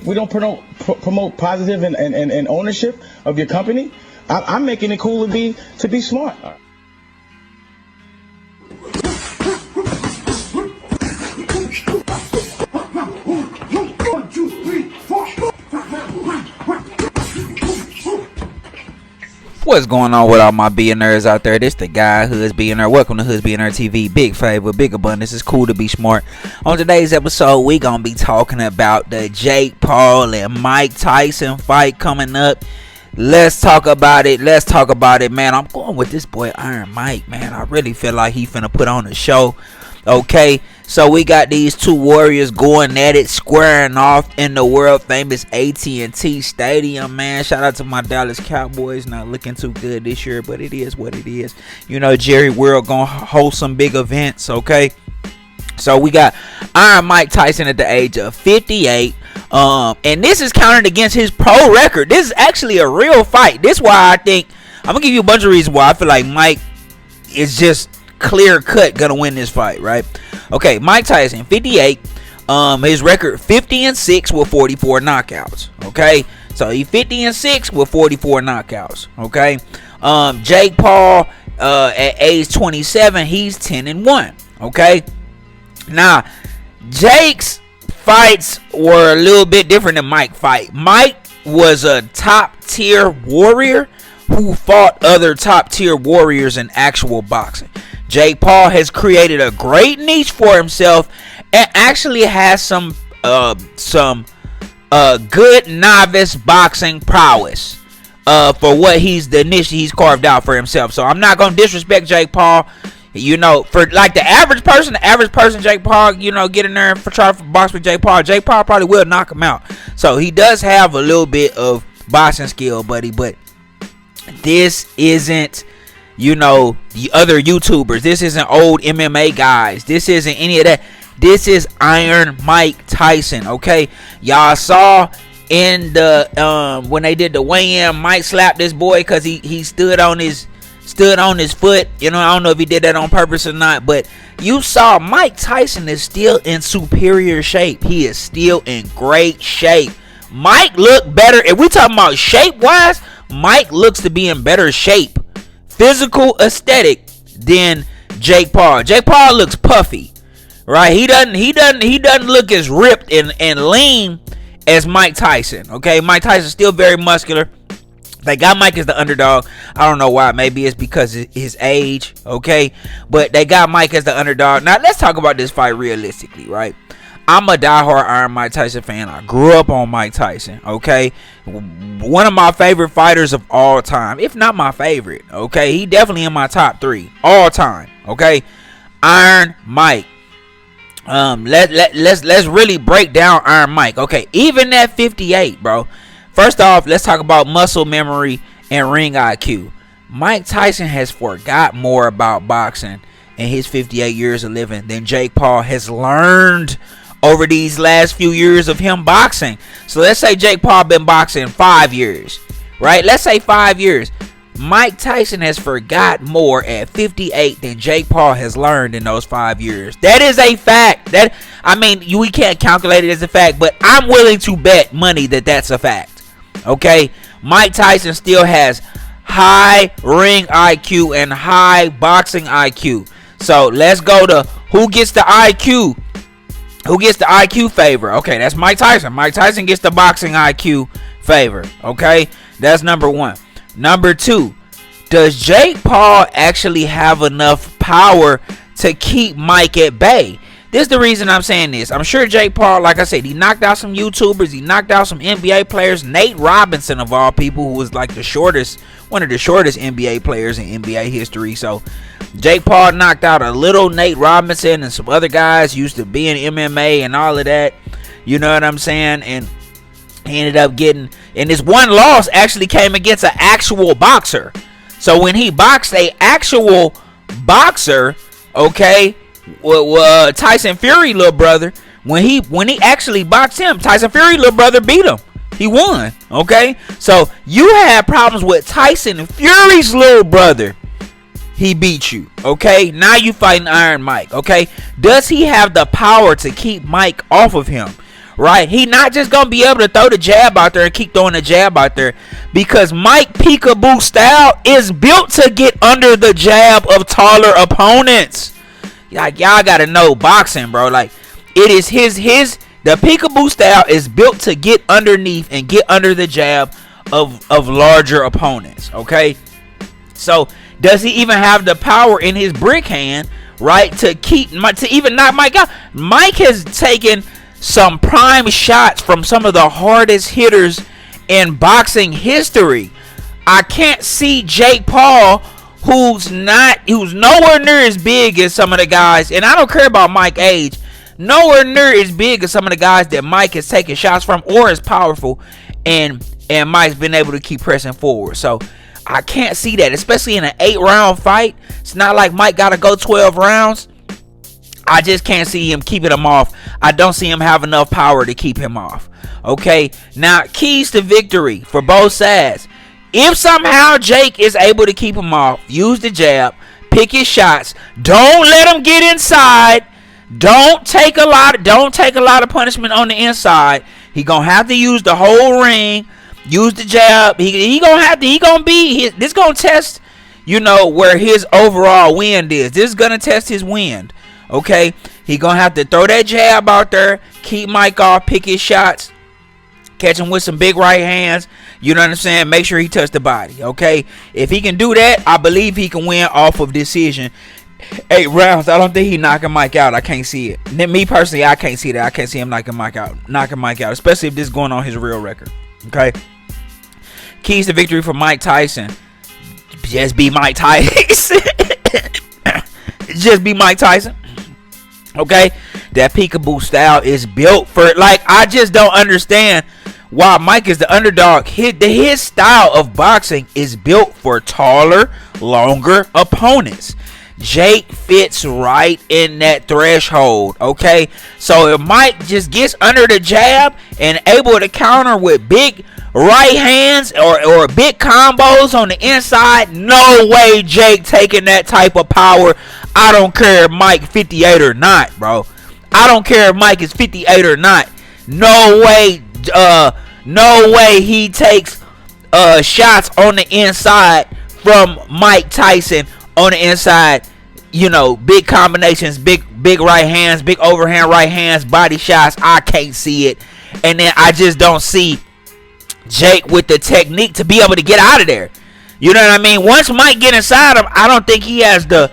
We don't promote positive and ownership of your company. I'm making it cool to be smart. What's going on with all my billionaires out there? This the guy, Hoods Billionaire. Welcome to Hoods Billionaire TV. Big favor, big abundance. It's cool to be smart. On today's episode, we gonna be talking about the Jake Paul and Mike Tyson fight coming up. Let's talk about it. Man. I'm going with this boy Iron Mike, man. I really feel like he finna put on a show. Okay, so we got these two warriors going at it, squaring off in the world famous AT&T Stadium, man. Shout out to my Dallas Cowboys. Not looking too good this year, but it is what it is. You know, Jerry World gonna host some big events, okay? So we got Iron Mike Tyson at the age of 58. And this is counted against his pro record. This is actually a real fight. This is why I think, I'm gonna give you a bunch of reasons why I feel like Mike is just clear cut gonna win this fight, right? Okay, Mike Tyson, 58. His record 50-6 with 44 knockouts. Okay, so he's 50-6 with 44 knockouts. Okay, Jake Paul, at age 27, he's 10-1. Okay, now Jake's fights were a little bit different than Mike's fight. Mike was a top tier warrior who fought other top tier warriors in actual boxing. Jake Paul has created a great niche for himself and actually has some good novice boxing prowess for what the niche he's carved out for himself. So I'm not gonna disrespect Jake Paul. You know, for like the average person, Jake Paul, you know, get in there and try to box with Jake Paul. Jake Paul probably will knock him out. So he does have a little bit of boxing skill, buddy, but this isn't, you know, the other YouTubers. This isn't old MMA guys. This isn't any of that. This is Iron Mike Tyson, okay? Y'all saw in the when they did the weigh-in, Mike slapped this boy because he stood on his foot. You know, I don't know if he did that on purpose or not, but you saw Mike Tyson is still in superior shape. He is still in great shape. Mike looked better. If we talking about shape-wise, Mike looks to be in better shape, physical aesthetic, than Jake Paul. Jake Paul looks puffy, right? He doesn't look as ripped and lean as Mike Tyson. Okay, Mike Tyson still very muscular. They got Mike as the underdog. I don't know why. Maybe it's because of his age. Okay, but they got Mike as the underdog. Now let's talk about this fight realistically, right? I'm a diehard Iron Mike Tyson fan. I grew up on Mike Tyson, okay? One of my favorite fighters of all time, if not my favorite, okay? He definitely in my top 3 all time, okay? Iron Mike. Let's really break down Iron Mike, okay? Even at 58, bro. First off, let's talk about muscle memory and ring IQ. Mike Tyson has forgot more about boxing in his 58 years of living than Jake Paul has learned over these last few years of him boxing. So let's say Jake Paul been boxing 5 years, right? Let's say 5 years. Mike Tyson has forgot more at 58 than Jake Paul has learned in those 5 years. That is a fact. We can't calculate it as a fact, but I'm willing to bet money that that's a fact. Okay? Mike Tyson still has high ring IQ and high boxing IQ. So let's go to who gets the IQ. Who gets the IQ favor? Okay, that's Mike Tyson. Mike Tyson gets the boxing IQ favor. Okay, that's number 1. Number 2, does Jake Paul actually have enough power to keep Mike at bay? This is the reason I'm saying this. I'm sure Jake Paul, like I said, he knocked out some YouTubers. He knocked out some NBA players. Nate Robinson, of all people, who was like one of the shortest NBA players in NBA history. So Jake Paul knocked out a little Nate Robinson and some other guys used to be in MMA and all of that. You know what I'm saying? And he ended up getting, and his one loss actually came against an actual boxer. So when he boxed a actual boxer, okay, Tyson Fury little brother, when he actually boxed him, Tyson Fury little brother beat him. He won. Okay, so you had problems with Tyson Fury's little brother. He beat you. Okay, now you fighting Iron Mike. Okay, does he have the power to keep Mike off of him? right? He not just gonna be able to throw the jab out there and keep throwing the jab out there, because Mike peekaboo style is built to get under the jab of taller opponents. Like, y'all gotta know boxing, bro. Like, it is the peekaboo style is built to get underneath and get under the jab of larger opponents. Okay, so does he even have the power in his brick hand, right, to even knock Mike out? Mike has taken some prime shots from some of the hardest hitters in boxing history. I can't see Jake Paul, who's nowhere near as big as some of the guys, and I don't care about Mike's age, nowhere near as big as some of the guys that Mike has taken shots from, or as powerful, and Mike's been able to keep pressing forward. So I can't see that, especially in an 8-round fight. It's not like Mike got to go 12 rounds. I just can't see him keeping him off. I don't see him have enough power to keep him off. Okay, now keys to victory for both sides. If somehow Jake is able to keep him off, use the jab, pick his shots. Don't let him get inside. Don't take a lot of punishment on the inside. He gonna have to use the whole ring. Use the jab. This gonna test, where his overall wind is. This is gonna test his wind. Okay, he gonna have to throw that jab out there, keep Mike off, pick his shots, catch him with some big right hands. You know what I'm saying? Make sure he touch the body. Okay, if he can do that, I believe he can win off of decision. 8 rounds. I don't think he knocking Mike out. I can't see it. Me personally, I can't see that. I can't see him knocking Mike out, especially if this is going on his real record. Okay. Keys to victory for Mike Tyson. Just be Mike Tyson. Just be Mike Tyson. Okay, that peekaboo style is built for, like, I just don't understand why Mike is the underdog. His style of boxing is built for taller, longer opponents. Jake fits right in that threshold. Okay, so if Mike just gets under the jab and able to counter with big right hands or big combos on the inside, no way Jake taking that type of power. I don't care if Mike 58 or not, bro. I don't care if Mike is 58 or not. No way he takes shots on the inside from Mike Tyson on the inside. Big combinations, big right hands, big overhand right hands, body shots. I can't see it. And then I just don't see Jake with the technique to be able to get out of there. You know what I mean? Once Mike get inside him, I don't think he has the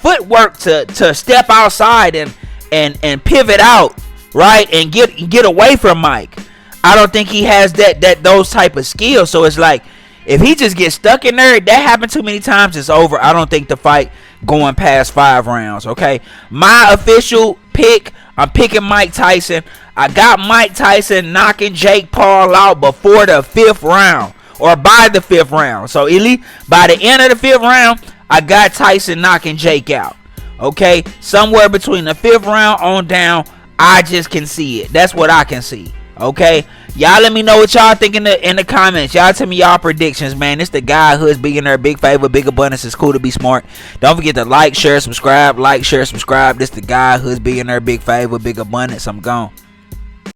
footwork to step outside and pivot out, right, and get away from Mike. I don't think he has those type of skills. So it's like, if he just gets stuck in there, that happened too many times, it's over. I don't think the fight going past 5 rounds. Okay, my official pick, I'm picking Mike Tyson. I got Mike Tyson knocking Jake Paul out before the 5th round, or by the 5th round. So elite, by the end of the 5th round, I got Tyson knocking Jake out. Okay, somewhere between the 5th round on down, I just can see it. That's what I can see. Okay, y'all let me know what y'all think in the comments. Y'all tell me y'all predictions, man. It's the guy who's billionaire, big favor, big abundance. It's cool to be smart. Don't forget to like, share, subscribe. Like, share, subscribe. This the guy who's billionaire, big favor, big abundance. I'm gone.